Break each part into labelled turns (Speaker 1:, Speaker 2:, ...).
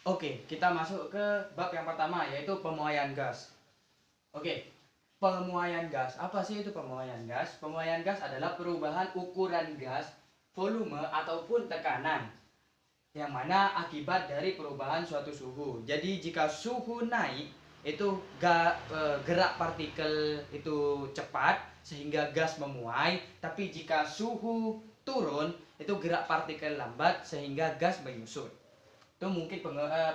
Speaker 1: Oke, kita masuk ke bab yang pertama, yaitu pemuaian gas. Oke, pemuaian gas. Apa sih itu pemuaian gas? Pemuaian gas adalah perubahan ukuran gas, volume ataupun tekanan yang mana akibat dari perubahan suatu suhu. Jadi jika suhu naik, itu gerak partikel itu cepat sehingga gas memuai, tapi jika suhu turun, itu gerak partikel lambat sehingga gas menyusut. Itu mungkin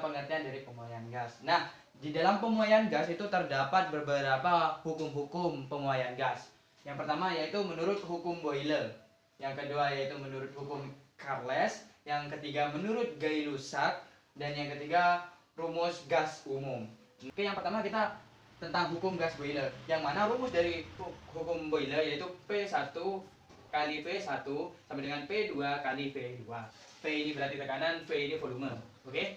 Speaker 1: pengertian dari pemuaian gas. Nah, di dalam pemuaian gas itu terdapat beberapa hukum-hukum pemuaian gas. Yang pertama yaitu menurut hukum Boyle. Yang kedua yaitu menurut hukum Charles. Yang ketiga menurut Gay-Lussac. Dan yang ketiga rumus gas umum. Oke, yang pertama kita tentang hukum gas Boyle. Yang mana rumus dari hukum Boyle yaitu P1 kali V1 sama dengan P2 kali V2. V ini berarti tekanan, V ini volume. Oke?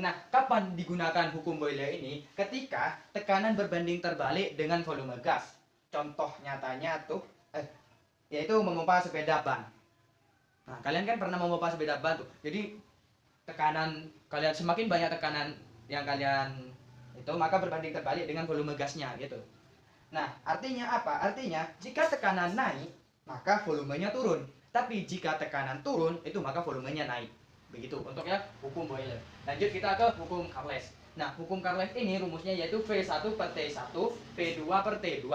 Speaker 1: Nah, kapan digunakan hukum Boyle ini? Ketika tekanan berbanding terbalik dengan volume gas. Contoh nyatanya tuh yaitu memompa sepeda ban. Nah, kalian kan pernah memompa sepeda ban tuh. Jadi tekanan kalian, semakin banyak tekanan yang kalian itu, maka berbanding terbalik dengan volume gasnya gitu. Nah, artinya apa? Artinya jika tekanan naik, maka volumenya turun. Tapi jika tekanan turun, itu maka volumenya naik. Begitu untuk ya hukum Boyle. Lanjut kita ke hukum Charles. Nah, hukum Charles ini rumusnya yaitu V1 per T1, V2 per T2.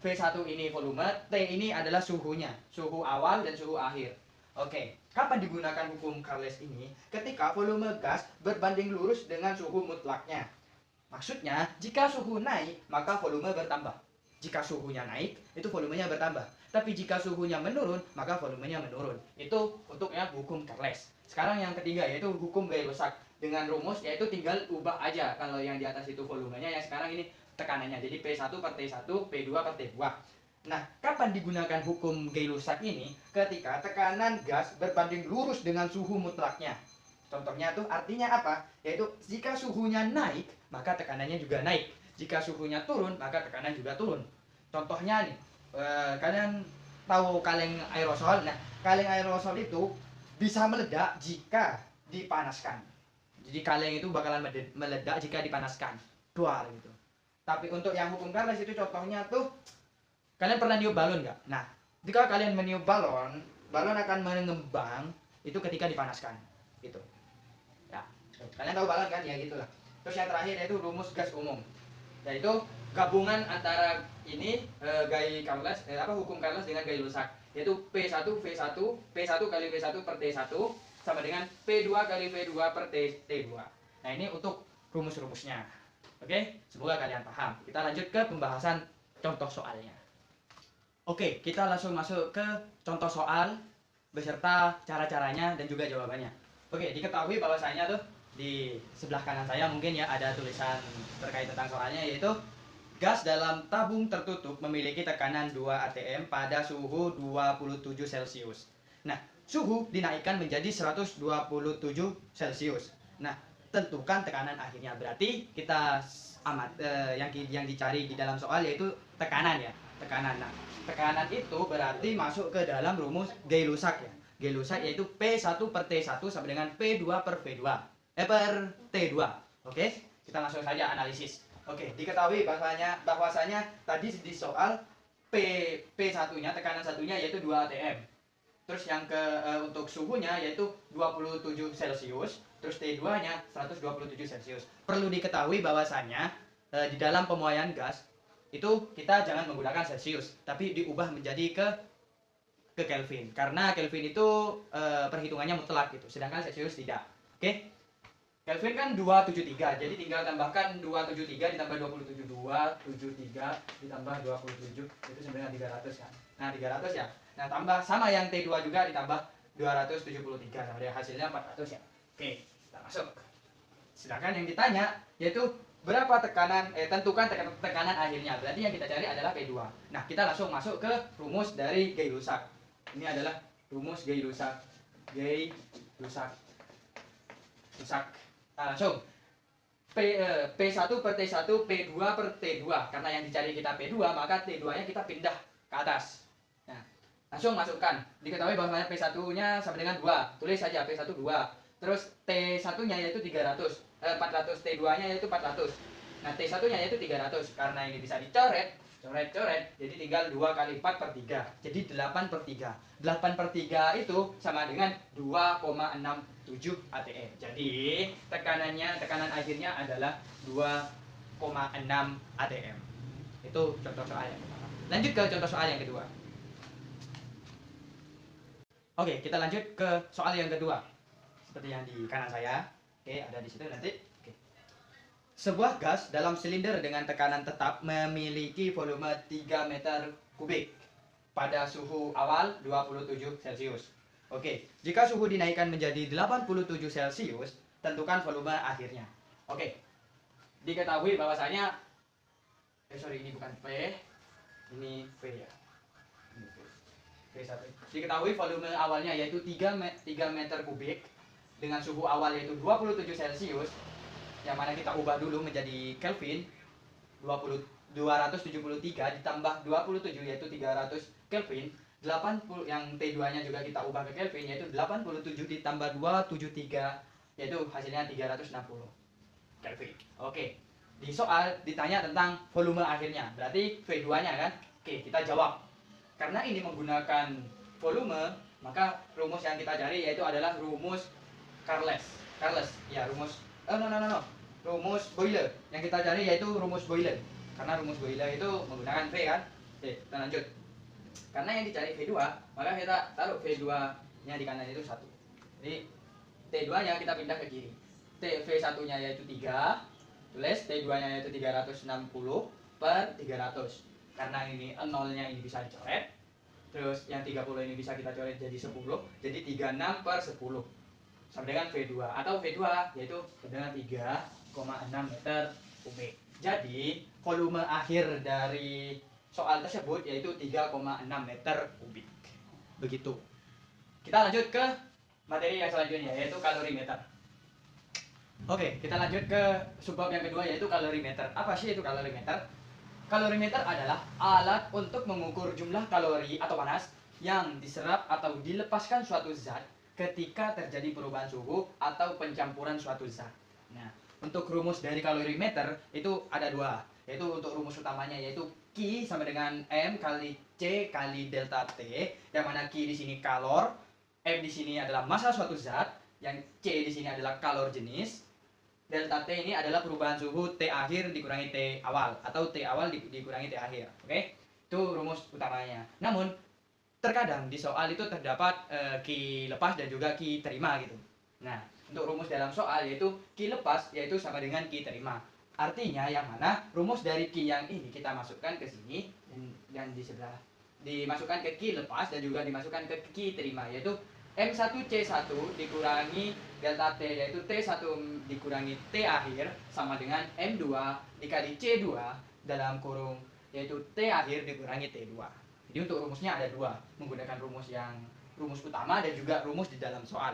Speaker 1: V1 ini volume, T ini adalah suhunya, suhu awal dan suhu akhir. Oke, kapan digunakan hukum Charles ini? Ketika volume gas berbanding lurus dengan suhu mutlaknya. Maksudnya, jika suhu naik, maka volume bertambah. Jika suhunya naik, itu volumenya bertambah. Tapi jika suhunya menurun, maka volumenya menurun. Itu untuk ya hukum Charles. Sekarang yang ketiga yaitu hukum Gay-Lussac. Dengan rumus yaitu tinggal ubah aja. Kalau yang di atas itu volumenya, yang sekarang ini tekanannya. Jadi P1 per T1, P2 per T2. Nah, kapan digunakan hukum Gay-Lussac ini? Ketika tekanan gas berbanding lurus dengan suhu mutlaknya. Contohnya tuh artinya apa? Yaitu jika suhunya naik, maka tekanannya juga naik. Jika suhunya turun, maka tekanan juga turun. Contohnya nih, kalian tahu kaleng aerosol. Nah, kaleng aerosol itu bisa meledak jika dipanaskan. Jadi kaleng itu bakalan meledak jika dipanaskan. Duar gitu. Tapi untuk yang hukum Charles itu contohnya tuh, kalian pernah niup balon nggak? Nah, jika kalian meniup balon, balon akan mengembang itu ketika dipanaskan. Gitu. Ya, kalian tahu balon kan? Ya gitulah. Terus yang terakhir yaitu rumus gas umum. Yaitu gabungan antara ini hukum Charles dengan Gay-Lussac, yaitu P1 V1 P1 kali V1 per T1 sama dengan P2 kali V2 per T2. Nah, ini untuk rumus-rumusnya. Oke, semoga kalian paham. Kita lanjut ke pembahasan contoh soalnya. Oke, kita langsung masuk ke contoh soal beserta cara-caranya dan juga jawabannya. Oke, diketahui bahwasanya tuh di sebelah kanan saya mungkin ya ada tulisan terkait tentang soalnya, yaitu gas dalam tabung tertutup memiliki tekanan 2 atm pada suhu 27 Celcius. Nah, suhu dinaikkan menjadi 127 Celcius. Nah, tentukan tekanan akhirnya. Berarti kita yang dicari di dalam soal yaitu tekanan ya, tekanan. Nah, tekanan itu berarti masuk ke dalam rumus Gay-Lussac ya. Gay-Lussac yaitu P1 per T1 sama dengan P2 per V2. Per T2. Oke, kita langsung saja analisis. Oke, diketahui bahwasanya tadi di soal P1-nya, tekanan satunya yaitu 2 atm. Terus yang untuk suhunya yaitu 27 Celcius, terus T2-nya 127 Celcius. Perlu diketahui bahwasanya di dalam pemuaian gas itu kita jangan menggunakan Celcius, tapi diubah menjadi ke Kelvin. Karena Kelvin itu perhitungannya mutlak gitu, sedangkan Celcius tidak. Oke. Kelvin kan 273, jadi tinggal tambahkan 273 ditambah 27, 273 ditambah 27 itu sama dengan 300 kan. Nah, 300 ya. Nah, tambah sama yang T2 juga ditambah 273 sama dengan hasilnya 400 ya. Oke, kita masuk. Sedangkan yang ditanya yaitu berapa tekanan tentukan tekanan akhirnya. Berarti yang kita cari adalah P2. Nah, kita langsung masuk ke rumus dari Gay-Lussac. Ini adalah rumus Gay-Lussac. Nah, langsung P1 per T1 P2 per T2. Karena yang dicari kita P2, maka T2-nya kita pindah ke atas. Nah, langsung masukkan. Diketahui bahwa P1-nya sama dengan 2. Tulis saja P1 2. Terus T1-nya yaitu 400, T2-nya yaitu 400. Nah, T1-nya yaitu 300. Karena ini bisa dicoret, coret, jadi tinggal 2 kali 4 per 3. Jadi 8 per 3. 8 per 3 itu sama dengan 2,67 ATM. Jadi tekanan akhirnya adalah 2,6 ATM. Itu contoh soal yang pertama. Lanjut ke contoh soal yang kedua. Oke, kita lanjut ke soal yang kedua. Seperti yang di kanan saya. Oke, ada di situ nanti. Oke. Sebuah gas dalam silinder dengan tekanan tetap memiliki volume 3 meter kubik pada suhu awal 27 Celcius. Oke, jika suhu dinaikkan menjadi 87 Celcius, tentukan volume akhirnya. Oke, diketahui bahwasanya ini bukan V, ini V ya. Ini V1. Diketahui volume awalnya yaitu 3 meter kubik dengan suhu awal yaitu 27 Celcius, yang mana kita ubah dulu menjadi Kelvin. 273 ditambah 27 yaitu 300 Kelvin. 80 yang T2-nya juga kita ubah ke Kelvin yaitu 87 ditambah 273 yaitu hasilnya 360 Kelvin. Oke. Di soal ditanya tentang volume akhirnya, berarti V2-nya kan? Oke, kita jawab. Karena ini menggunakan volume, maka rumus yang kita cari yaitu adalah rumus Carles. Ya, rumus rumus Boyle. Yang kita cari yaitu rumus Boyle. Karena rumus Boyle itu menggunakan V kan? Oke, kita lanjut. Karena yang dicari V2, maka kita taruh V2-nya di kanan itu 1. Jadi T2-nya kita pindah ke kiri. V1-nya yaitu 3. Tulis T2-nya yaitu 360 per 300. Karena ini 0-nya ini bisa dicoret. Terus yang 30 ini bisa kita coret jadi 10. Jadi 36 per 10. Sama dengan V2. Atau V2 yaitu dengan 3,6 meter kubik. Jadi volume akhir dari soal tersebut yaitu 3,6 meter kubik. Begitu. Kita lanjut ke materi yang selanjutnya yaitu kalorimeter. Oke, kita lanjut ke subbab yang kedua yaitu kalorimeter. Apa sih itu kalorimeter? Kalorimeter adalah alat untuk mengukur jumlah kalori atau panas yang diserap atau dilepaskan suatu zat ketika terjadi perubahan suhu atau pencampuran suatu zat. Nah, untuk rumus dari kalorimeter itu ada dua, yaitu untuk rumus utamanya yaitu Q sama dengan M kali C kali delta T, yang mana Q di sini kalor, M di sini adalah massa suatu zat, yang C di sini adalah kalor jenis. Delta T ini adalah perubahan suhu T akhir dikurangi T awal atau T awal dikurangi T akhir. Oke, itu rumus utamanya. Namun terkadang di soal itu terdapat Q lepas dan juga Q terima gitu. Nah, untuk rumus dalam soal yaitu Q lepas yaitu sama dengan Q terima. Artinya yang mana rumus dari Q yang ini kita masukkan ke sini dan di sebelah dimasukkan ke Q lepas dan juga dimasukkan ke Q terima yaitu M1C1 dikurangi delta T yaitu T1 dikurangi T akhir sama dengan M2 dikali C2 dalam kurung yaitu T akhir dikurangi T2. Jadi untuk rumusnya ada dua, menggunakan rumus utama dan juga rumus di dalam soal.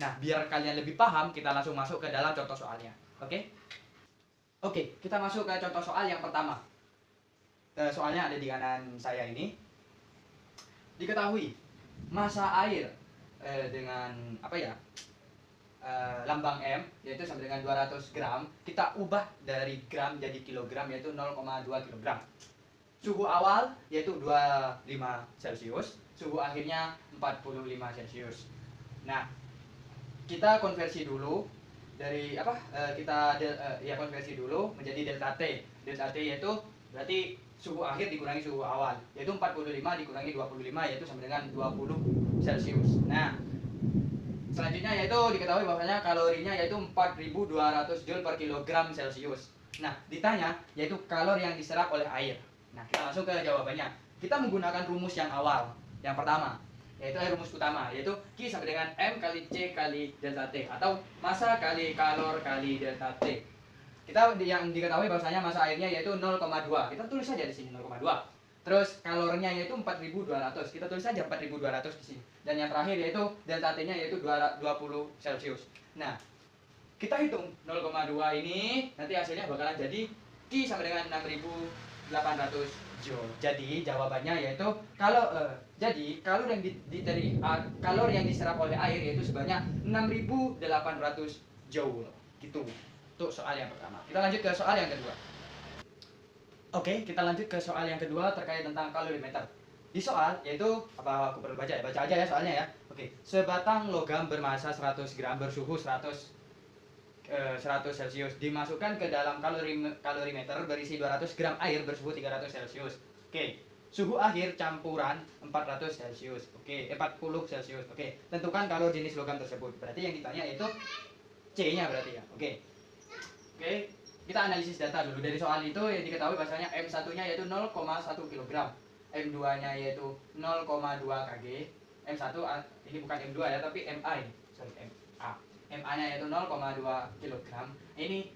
Speaker 1: Nah, biar kalian lebih paham, kita langsung masuk ke dalam contoh soalnya. Oke? Oke, kita masuk ke contoh soal yang pertama. Soalnya ada di kanan saya ini. Diketahui massa air dengan lambang M yaitu sama dengan 200 gram, kita ubah dari gram jadi kilogram yaitu 0,2 kilogram. Suhu awal yaitu 25 Celcius, suhu akhirnya 45 Celcius. Nah, kita konversi dulu dari konversi dulu menjadi delta T. Delta T yaitu berarti suhu akhir dikurangi suhu awal, yaitu 45 dikurangi 25 yaitu sama dengan 20 Celcius. Nah, selanjutnya yaitu diketahui bahwasanya kalorinya yaitu 4200 Joule per kilogram Celcius. Nah, ditanya yaitu kalori yang diserap oleh air. Nah, kita langsung ke jawabannya. Kita menggunakan rumus yang awal, yang pertama, yaitu rumus utama, yaitu Q sama dengan M kali C kali delta T atau massa kali kalor kali delta T. Kita yang diketahui bahwasanya massa airnya yaitu 0,2. Kita tulis saja di sini 0,2. Terus kalornya yaitu 4200. Kita tulis saja 4200 di sini. Dan yang terakhir yaitu delta T-nya yaitu 20 Celcius. Nah, kita hitung 0,2 ini nanti hasilnya bakalan jadi Q sama dengan 6800 joule. Jadi jawabannya yaitu kalau kalor yang kalor yang diserap oleh air yaitu sebanyak 6.800 joule. Gitu. Untuk soal yang pertama. Kita lanjut ke soal yang kedua. Oke, kita lanjut ke soal yang kedua terkait tentang kalorimeter. Di soal yaitu apa aku perlu baca ya? Baca aja ya soalnya ya. Oke, sebatang logam bermasa 100 gram bersuhu 100 Celcius dimasukkan ke dalam kalorimeter berisi 200 gram air bersuhu 300 Celcius. Oke, suhu akhir campuran 400 Celcius. Oke, 40 Celcius. Oke, tentukan kalor jenis logam tersebut. Berarti yang ditanya itu C-nya berarti ya. Oke. Oke, kita analisis data dulu. Dari soal itu yang diketahui bahasanya M1-nya yaitu 0,1 kg, M2-nya yaitu 0,2 kg, M1 ini bukan M2 ya, tapi MA ini. Sorry, MA. MA-nya yaitu 0,2 kg. Ini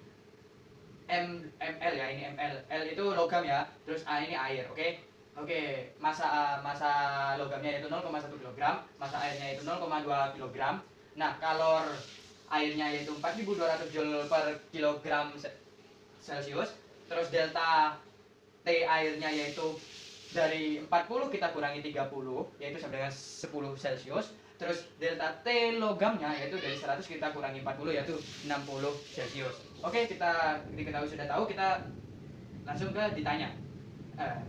Speaker 1: ml ya, ini ml. L itu logam ya, terus A ini air, oke? Oke, masa logamnya yaitu 0,1 kg, masa airnya yaitu 0,2 kg. Nah, kalor airnya yaitu 4.200 joule per kilogram Celcius. Terus delta T airnya yaitu dari 40 kita kurangi 30 yaitu sama dengan 10 Celcius. Terus delta T logamnya yaitu dari 100 kita kurangi 40 yaitu 60 Celcius. Oke, kita diketahui sudah tahu, kita langsung ke ditanya.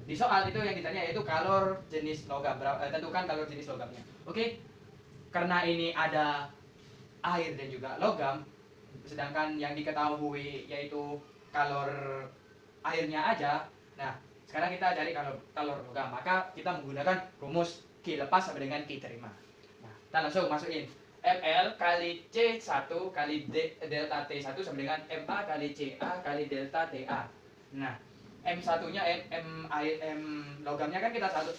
Speaker 1: Di soal itu yang ditanya yaitu kalor jenis logam. Tentukan kalor jenis logamnya. Oke. Karena ini ada air dan juga logam, sedangkan yang diketahui yaitu kalor airnya aja. Nah, sekarang kita cari kalor logam, maka kita menggunakan rumus Q lepas sama dengan Q terima. Nah, kita langsung masukin ml kali C1 kali delta T1 sama dengan MA kali CA kali delta TA. Nah, M1-nya M logamnya kan kita tahu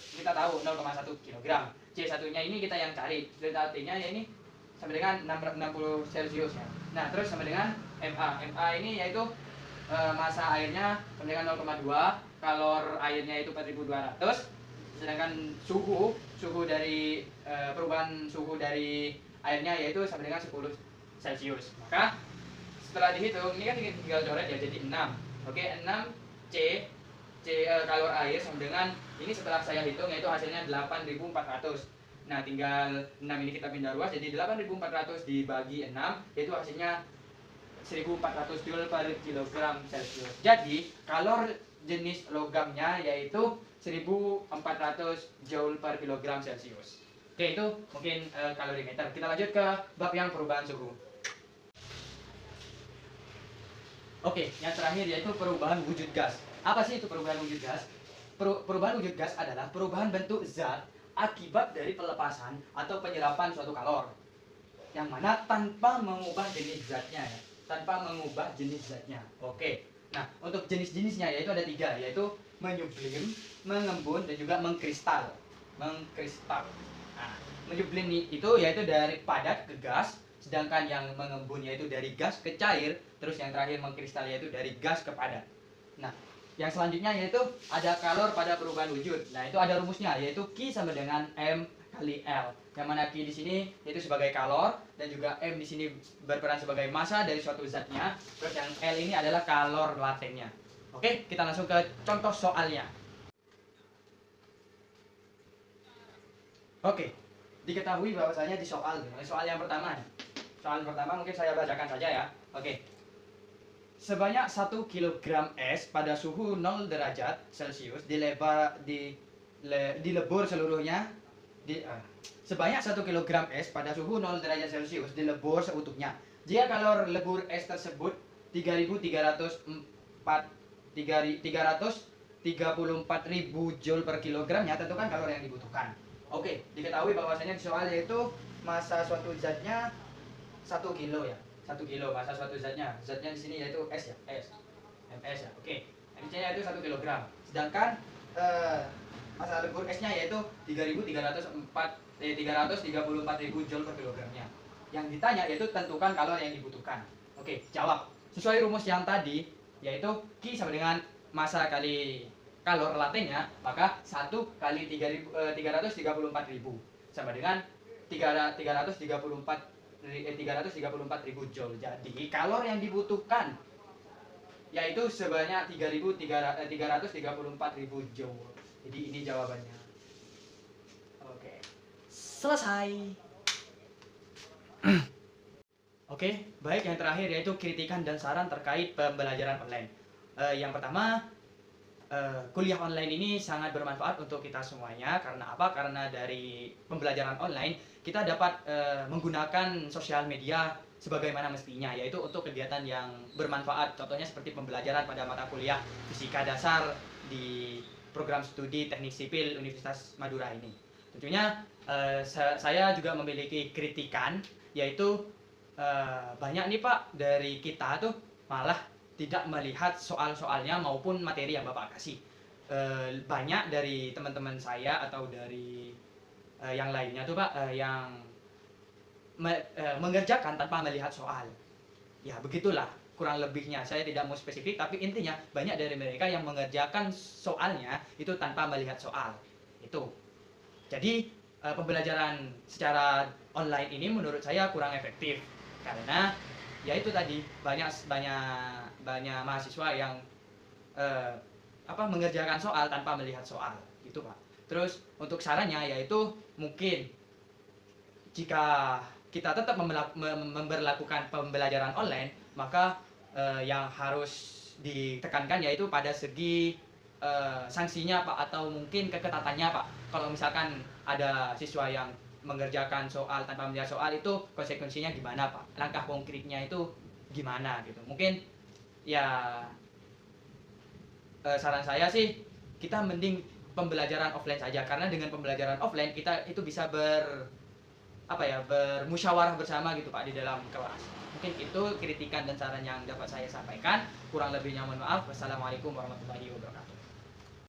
Speaker 1: 0,1 kg. C1-nya ini kita yang cari. Delta T-nya ya ini sama dengan 60 Celcius ya. Nah, terus sama dengan MA. MA ini yaitu masa airnya sama dengan 0,2, kalor airnya itu 4.200, sedangkan suhu dari perubahan suhu dari airnya yaitu sama dengan 10 Celcius. Maka setelah dihitung, ini kan tinggal coret ya jadi 6. Oke, 6 C kalor air sama dengan ini setelah saya hitung yaitu hasilnya 8.400. Nah, tinggal 6 ini kita pindah ruas jadi 8.400 dibagi 6 yaitu hasilnya 1.400 joule per kilogram Celcius. Jadi, kalor jenis logamnya yaitu 1.400 joule per kilogram Celcius. Oke, itu mungkin kalorimeter. Kita lanjut ke bab yang perubahan suhu. Oke, yang terakhir yaitu perubahan wujud gas. Apa sih itu perubahan wujud gas? Perubahan wujud gas adalah perubahan bentuk zat akibat dari pelepasan atau penyerapan suatu kalor, yang mana tanpa mengubah jenis zatnya ya. Tanpa mengubah jenis zatnya. Oke. Nah, untuk jenis-jenisnya yaitu ada 3, yaitu menyublim, mengembun, dan juga mengkristal. Mengkristal. Nah, menyublim itu yaitu dari padat ke gas, sedangkan yang mengembun yaitu dari gas ke cair, terus yang terakhir mengkristal yaitu dari gas ke padat. Nah, yang selanjutnya yaitu ada kalor pada perubahan wujud. Nah, itu ada rumusnya yaitu Q sama dengan M kali L. Yang mana Q di sini yaitu sebagai kalor dan juga M di sini berperan sebagai massa dari suatu zatnya. Terus yang L ini adalah kalor latennya. Oke, kita langsung ke contoh soalnya. Oke, diketahui bahwasanya di soal yang pertama. Soal pertama mungkin saya bacakan saja ya. Oke. Sebanyak 1 kg es pada suhu 0 derajat Celcius dilebur seluruhnya sebanyak 1 kg es pada suhu 0 derajat Celcius dilebur seutuhnya. Jika kalor lebur es tersebut 334.000 joule per kilogramnya, tentukan kalor yang dibutuhkan. Oke, diketahui bahwasanya di soal yaitu massa suatu zatnya 1 kilo ya. 1 kilo masa suatu zatnya di sini yaitu S ya, MS ya. Oke, MC-nya yaitu 1 kg. Sedangkan masa lebur S-nya yaitu 334.000 joule per kilogramnya. Yang ditanya yaitu tentukan kalor yang dibutuhkan. Oke, jawab. Sesuai rumus yang tadi yaitu Q sama dengan massa kali kalor latennya, maka 1 kali 334.000 sama dengan 334.000 joule. Jadi kalor yang dibutuhkan yaitu sebanyak 334.000 joule. Jadi ini jawabannya. Oke, selesai. Oke, baik, yang terakhir yaitu kritikan dan saran terkait pembelajaran online. Yang pertama, kuliah online ini sangat bermanfaat untuk kita semuanya. Karena apa? Karena dari pembelajaran online kita dapat menggunakan sosial media sebagaimana mestinya, yaitu untuk kegiatan yang bermanfaat. Contohnya seperti pembelajaran pada mata kuliah fisika dasar di program studi teknik sipil Universitas Madura ini. Tentunya saya juga memiliki kritikan, yaitu banyak nih Pak dari kita tuh malah tidak melihat soal-soalnya maupun materi yang Bapak kasih. Banyak dari teman-teman saya atau dari yang lainnya tuh Pak yang mengerjakan tanpa melihat soal. Ya begitulah kurang lebihnya. Saya tidak mau spesifik, tapi intinya banyak dari mereka yang mengerjakan soalnya itu tanpa melihat soal. Itu. Jadi pembelajaran secara online ini menurut saya kurang efektif. Karena ya itu tadi banyak mahasiswa yang mengerjakan soal tanpa melihat soal gitu Pak. Terus untuk sarannya yaitu mungkin jika kita tetap memberlakukan pembelajaran online, maka yang harus ditekankan yaitu pada segi sanksinya Pak, atau mungkin keketatannya Pak. Kalau misalkan ada siswa yang mengerjakan soal tanpa melihat soal, itu konsekuensinya gimana Pak? Langkah konkretnya itu gimana gitu? Mungkin ya saran saya sih kita mending pembelajaran offline saja, karena dengan pembelajaran offline kita itu bisa bermusyawarah bersama gitu Pak di dalam kelas. Mungkin itu kritikan dan saran yang dapat saya sampaikan. Kurang lebihnya mohon maaf. Wassalamualaikum warahmatullahi wabarakatuh.